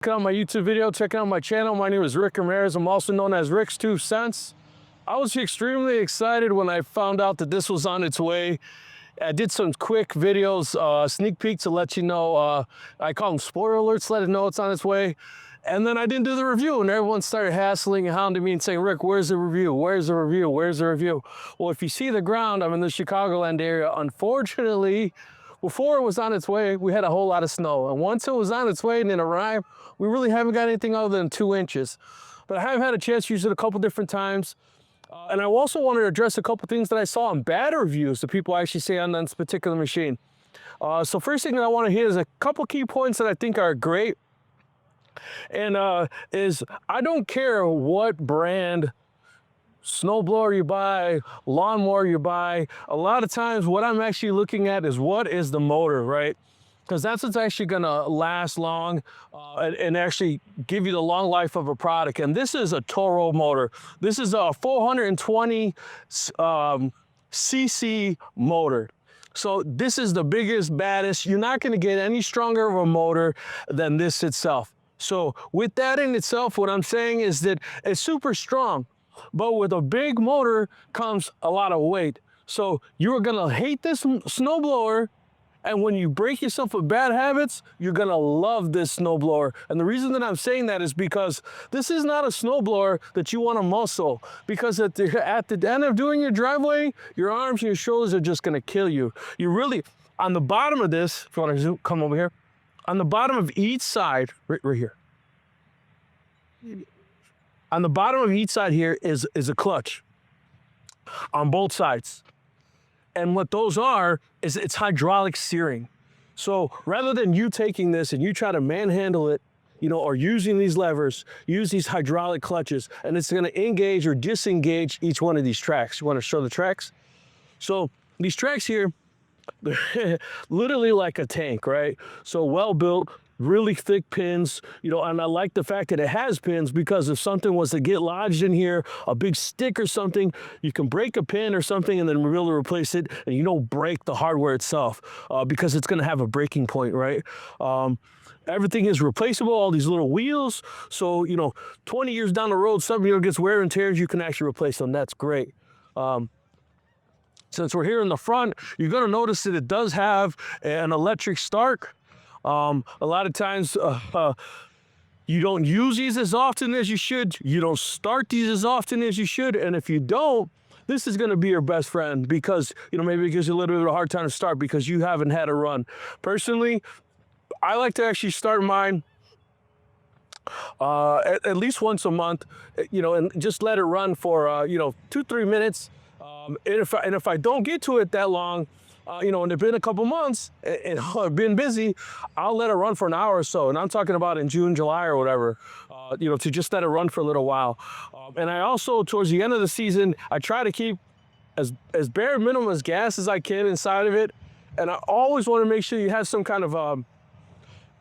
Check out my YouTube video, check out my channel. My name is Rick Ramirez. I'm also known as Rick's 2 Cents. I was extremely excited when I found out that this was on its way. I did some quick videos, sneak peek to let you know, I call them spoiler alerts, let it know it's on its way. And then I didn't do the review, and everyone started hassling and hounding me and saying, Rick, where's the review? Where's the review? Where's the review? Well, if you see the ground, I'm in the Chicagoland area. Unfortunately, before it was on its way, we had a whole lot of snow. And once it was on its way and it arrived, we really haven't got anything other than 2 inches. But I have had a chance to use it a couple different times. And I also wanted to address a couple things that I saw in bad reviews that people actually say on this particular machine. So first thing that I want to hit is a couple key points that I think are great. And is I don't care what brand snowblower you buy, lawnmower you buy. A lot of times what I'm actually looking at is what is the motor, right? Because that's what's actually gonna last long and actually give you the long life of a product. And this is a Toro motor. This is a 420 cc motor. So this is the biggest, baddest. You're not gonna get any stronger of a motor than this itself. So with that in itself, what I'm saying is that it's super strong, but with a big motor comes a lot of weight. So you're gonna hate this snowblower, and when you break yourself of bad habits, you're gonna love this snowblower. And the reason that I'm saying that is because this is not a snowblower that you wanna muscle, because at the end of doing your driveway, your arms and your shoulders are just gonna kill you. You really, on the bottom of this, if you wanna zoom, come over here, on the bottom of each side, right here. On the bottom of each side here is a clutch on both sides. And what those are is it's hydraulic steering. So rather than you taking this and you try to manhandle it, you know, or using these levers, use these hydraulic clutches, and it's gonna engage or disengage each one of these tracks. You wanna show the tracks? So these tracks here, they're literally like a tank, right? So well built, really thick pins, you know, and I like the fact that it has pins because if something was to get lodged in here, a big stick or something, you can break a pin or something and then really replace it, and you don't break the hardware itself because it's gonna have a breaking point, right? Everything is replaceable, all these little wheels. So, you know, 20 years down the road, something gets wear and tears, you can actually replace them. That's great. Since we're here in the front, you're gonna notice that it does have an electric start. A lot of times you don't use these as often as you should. You don't start these as often as you should. And if you don't, this is gonna be your best friend because, you know, maybe it gives you a little bit of a hard time to start because you haven't had a run. Personally, I like to actually start mine at least once a month, you know, and just let it run for, you know, 2-3 minutes. And if I don't get to it that long, you know, and it's been a couple months and I've been busy, I'll let it run for an hour or so. And I'm talking about in June, July or whatever, you know, to just let it run for a little while. And I also, towards the end of the season, I try to keep as bare minimum as gas as I can inside of it. And I always want to make sure you have some kind of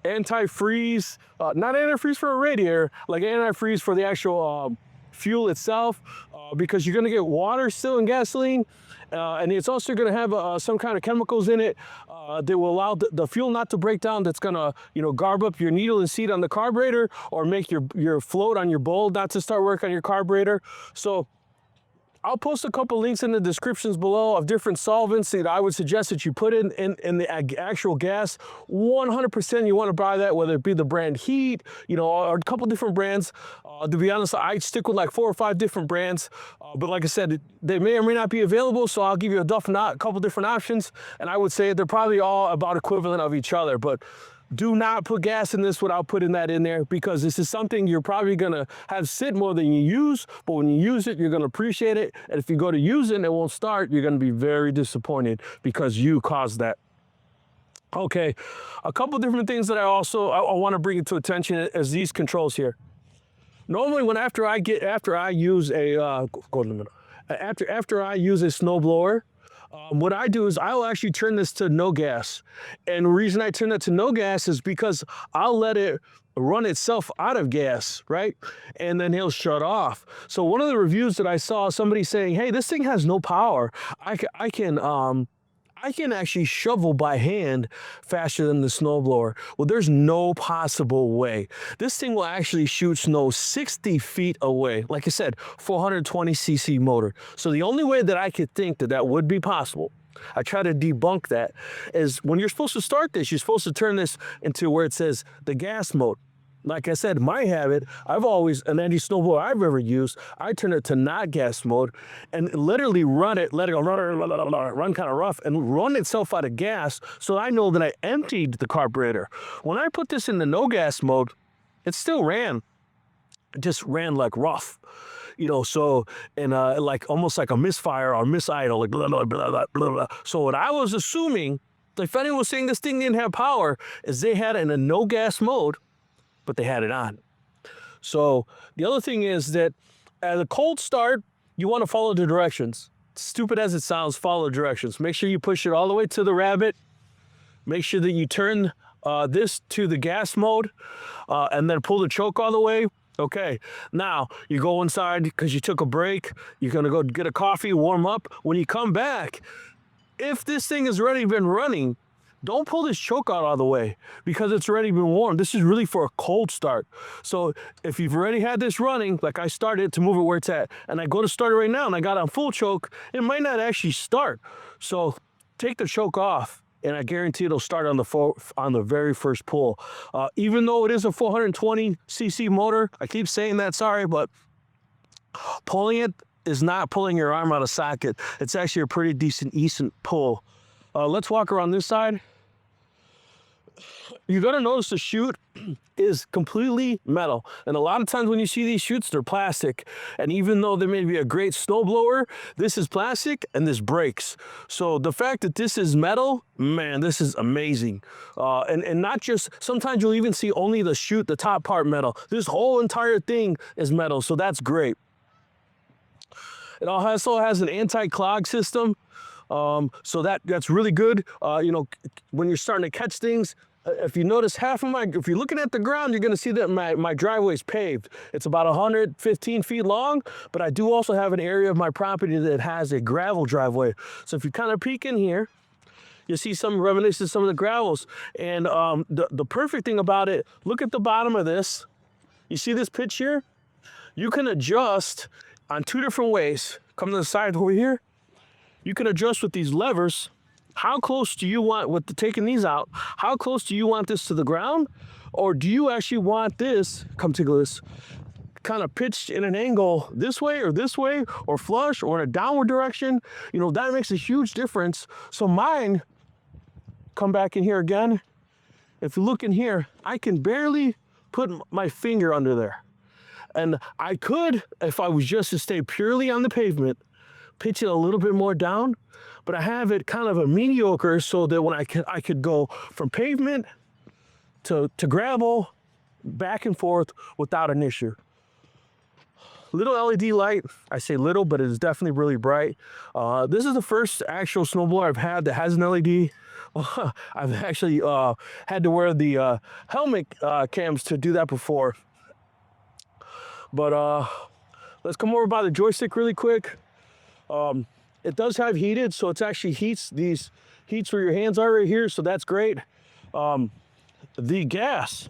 anti-freeze, not antifreeze for a radiator, like antifreeze for the actual fuel itself, because you're gonna get water still in gasoline, and it's also gonna have some kind of chemicals in it that will allow the fuel not to break down, that's gonna, you know, garb up your needle and seat on the carburetor or make your float on your bowl not to start work on your carburetor. So I'll post a couple links in the descriptions below of different solvents that I would suggest that you put in the actual gas. 100% you want to buy that, whether it be the brand Heat, you know, or a couple different brands. To be honest, I stick with like 4 or 5 different brands. But like I said, they may or may not be available, so I'll give you a couple different options. And I would say they're probably all about equivalent of each other. But do not put gas in this without putting that in there, because this is something you're probably gonna have sit more than you use, but when you use it, you're gonna appreciate it. And if you go to use it and it won't start, you're gonna be very disappointed because you caused that. Okay, a couple different things that I wanna bring into attention is these controls here. Normally after I use a snowblower, what I do is I'll actually turn this to no gas. And the reason I turn that to no gas is because I'll let it run itself out of gas, right? And then he'll shut off. So one of the reviews that I saw, somebody saying, hey, this thing has no power. I can I can actually shovel by hand faster than the snowblower. Well, there's no possible way. This thing will actually shoot snow 60 feet away. Like I said, 420cc motor. So the only way that I could think that that would be possible, I try to debunk that, is when you're supposed to start this, you're supposed to turn this into where it says the gas mode. Like I said, my habit, I've always, in any snowblower I've ever used, I turn it to not gas mode and literally run it, let it go, run kind of rough and run itself out of gas so I know that I emptied the carburetor. When I put this in the no gas mode, it still ran. It just ran like rough. You know, so, and like almost like a misfire or misidle, like blah, blah, blah, blah, blah, blah. So what I was assuming, if anyone was saying this thing didn't have power, is they had it in a no gas mode, but they had it on. So the other thing is that at a cold start, you want to follow the directions. Stupid as it sounds, follow the directions. Make sure you push it all the way to the rabbit. Make sure that you turn this to the gas mode and then pull the choke all the way. Okay, now you go inside because you took a break. You're gonna go get a coffee, warm up. When you come back, if this thing has already been running, don't pull this choke out all the way because it's already been warm. This is really for a cold start. So if you've already had this running, like I started to move it where it's at, and I go to start it right now and I got on full choke, it might not actually start. So take the choke off and I guarantee it'll start on the very first pull. Even though it is a 420cc motor, I keep saying that, sorry, but pulling it is not pulling your arm out of socket. It's actually a pretty decent pull. Let's walk around this side. You're gonna notice the chute is completely metal. And a lot of times when you see these chutes, they're plastic. And even though there may be a great snowblower, this is plastic and this breaks. So the fact that this is metal, man, this is amazing. And not just, sometimes you'll even see only the chute, the top part metal. This whole entire thing is metal, so that's great. It also has an anti-clog system. So that's really good. You know, when you're starting to catch things, if you notice if you're looking at the ground, you're gonna see that my driveway is paved. It's about 115 feet long, but I do also have an area of my property that has a gravel driveway. So if you kind of peek in here, you see some reminiscence of some of the gravels. And the perfect thing about it, look at the bottom of this. You see this pitch here? You can adjust on two different ways. Come to the side over here. You can adjust with these levers. How close do you want, with taking these out, how close do you want this to the ground? Or do you actually want this, come take this, kind of pitched in an angle this way or flush or in a downward direction? You know, that makes a huge difference. So mine, come back in here again. If you look in here, I can barely put my finger under there. And I could, if I was just to stay purely on the pavement, pitch it a little bit more down, but I have it kind of a mediocre so that when I could go from pavement to gravel, back and forth without an issue. Little LED light, I say little, but it is definitely really bright. This is the first actual snowblower I've had that has an LED. I've actually had to wear the helmet cams to do that before. But let's come over by the joystick really quick. It does have heated, so it's actually heats where your hands are right here, so that's great. The gas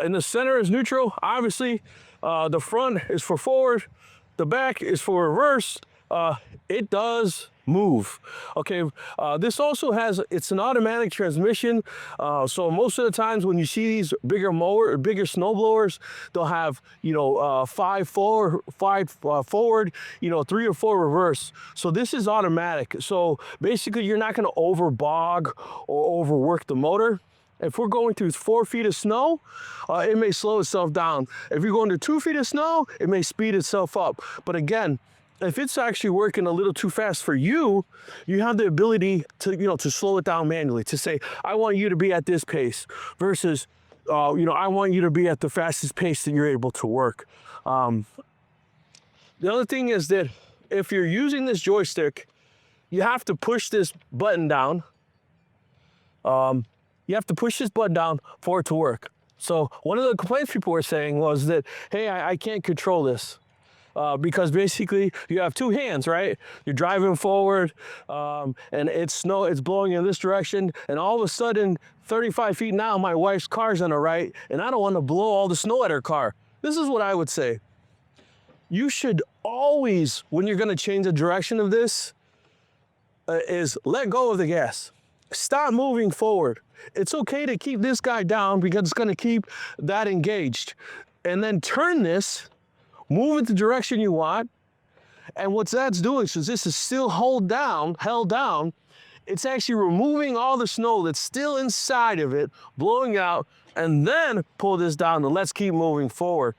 in the center is neutral, obviously. The front is for forward, the back is for reverse. It does move. Okay, this also it's an automatic transmission. So most of the times when you see these bigger snowblowers, they'll have, you know, 5 forward, 3 or 4 reverse. So this is automatic. So basically you're not going to overbog or overwork the motor. If we're going through 4 feet of snow, it may slow itself down. If you're going to 2 feet of snow, it may speed itself up. But again, if it's actually working a little too fast for you, you have the ability to, you know, to slow it down manually, to say, I want you to be at this pace versus, you know, I want you to be at the fastest pace that you're able to work. The other thing is that if you're using this joystick, you have to push this button down. You have to push this button down for it to work. So one of the complaints people were saying was that, hey, I can't control this. because basically you have two hands, right? You're driving forward, and it's blowing in this direction, and all of a sudden, 35 feet now, my wife's car's on the right, and I don't want to blow all the snow at her car. This is what I would say. You should always, when you're going to change the direction of this, is let go of the gas. Stop moving forward. It's okay to keep this guy down because it's going to keep that engaged. And then turn this, move it the direction you want. And what that's doing, since this is still held down, it's actually removing all the snow that's still inside of it, blowing out, and then pull this down and let's keep moving forward.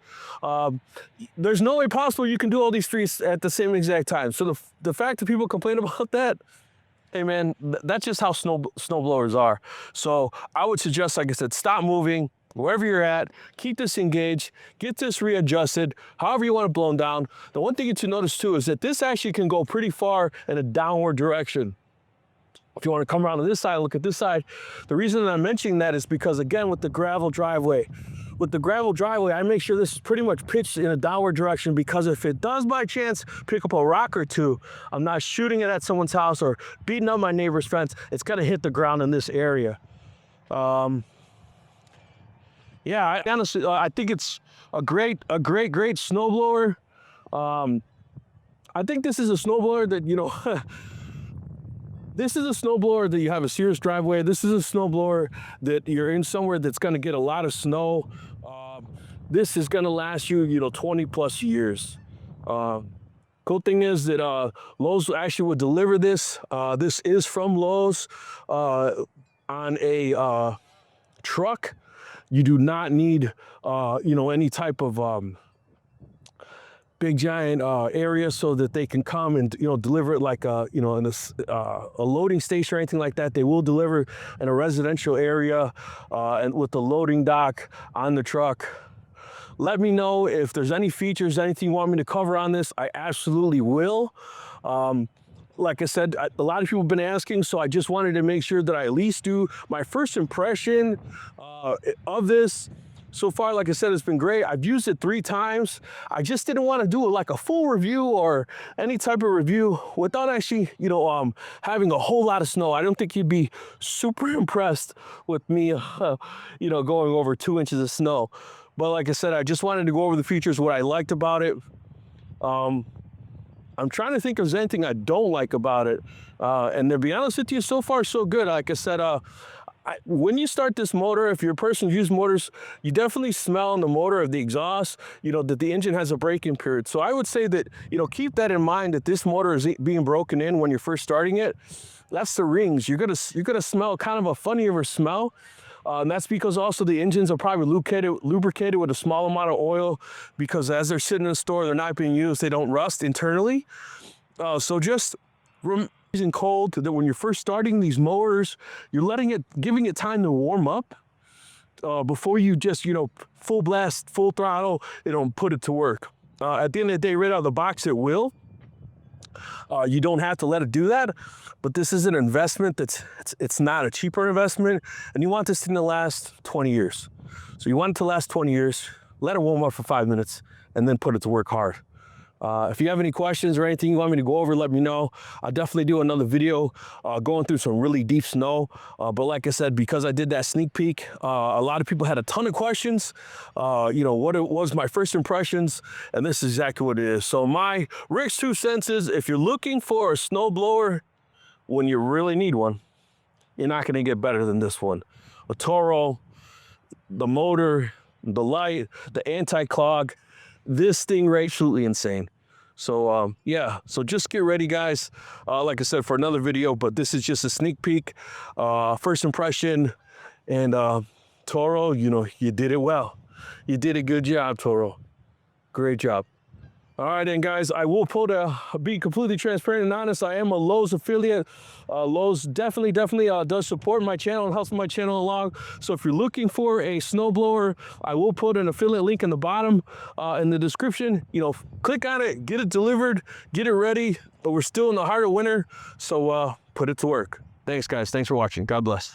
There's no way possible you can do all these three at the same exact time. So the fact that people complain about that, hey man, that's just how snow blowers are. So I would suggest, like I said, stop moving wherever you're at, keep this engaged, get this readjusted, however you want it blown down. The one thing to notice too is that this actually can go pretty far in a downward direction. If you want to come around to this side, look at this side. The reason that I'm mentioning that is because, again, with the gravel driveway, I make sure this is pretty much pitched in a downward direction, because if it does by chance pick up a rock or two, I'm not shooting it at someone's house or beating up my neighbor's fence. It's going to hit the ground in this area. Yeah, honestly, I think it's a great snowblower. I think this is a snowblower that, you know, this is a snowblower that you have a serious driveway. This is a snowblower that you're in somewhere that's going to get a lot of snow. This is going to last you, 20 plus years. Cool thing is that Lowe's actually would deliver this. This is from Lowe's on a truck. You do not need, any type of big giant area so that they can come and deliver it like in a loading station or anything like that. They will deliver in a residential area and with the loading dock on the truck. Let me know if there's any features, anything you want me to cover on this. I absolutely will. Like I said, a lot of people have been asking, so I just wanted to make sure that I at least do my first impression of this. So far, like I said, it's been great. I've used it 3 times. I just didn't want to do like a full review or any type of review without actually, having a whole lot of snow. I don't think you'd be super impressed with me, going over 2 inches of snow. But like I said, I just wanted to go over the features, what I liked about it. I'm trying to think if there's anything I don't like about it. And to be honest with you, so far, so good. Like I said, when you start this motor, if you're a person who uses motors, you definitely smell in the motor of the exhaust, that the engine has a braking period. So I would say that, keep that in mind, that this motor is being broken in when you're first starting it. That's the rings. You're gonna smell kind of a funnier smell. And that's because also the engines are probably lubricated with a small amount of oil, because as they're sitting in the store, they're not being used, they don't rust internally. So just in cold, that when you're first starting these motors, you're giving it time to warm up before you just, full blast, full throttle, put it to work. At the end of the day, right out of the box, it will. You don't have to let it do that, but this is an investment it's not a cheaper investment, and you want this thing to last 20 years. So you want it to last 20 years, let it warm up for 5 minutes, and then put it to work hard. If you have any questions or anything you want me to go over, let me know. I'll definitely do another video going through some really deep snow. But like I said, because I did that sneak peek, a lot of people had a ton of questions. What it was my first impressions, and this is exactly what it is. So my Rick's 2 cents is, if you're looking for a snow blower when you really need one, you're not going to get better than this one. A Toro, the motor, the light, the anti-clog, this thing right, absolutely insane. So yeah, so just get ready, guys, like I said, for another video, but this is just a sneak peek, first impression. And Toro, you did it well. You did a good job, Toro. Great job. All right, then, guys, I will be completely transparent and honest. I am a Lowe's affiliate. Lowe's definitely does support my channel and helps my channel along. So if you're looking for a snowblower, I will put an affiliate link in the bottom in the description. Click on it, get it delivered, get it ready. But we're still in the heart of winter, so put it to work. Thanks, guys. Thanks for watching. God bless.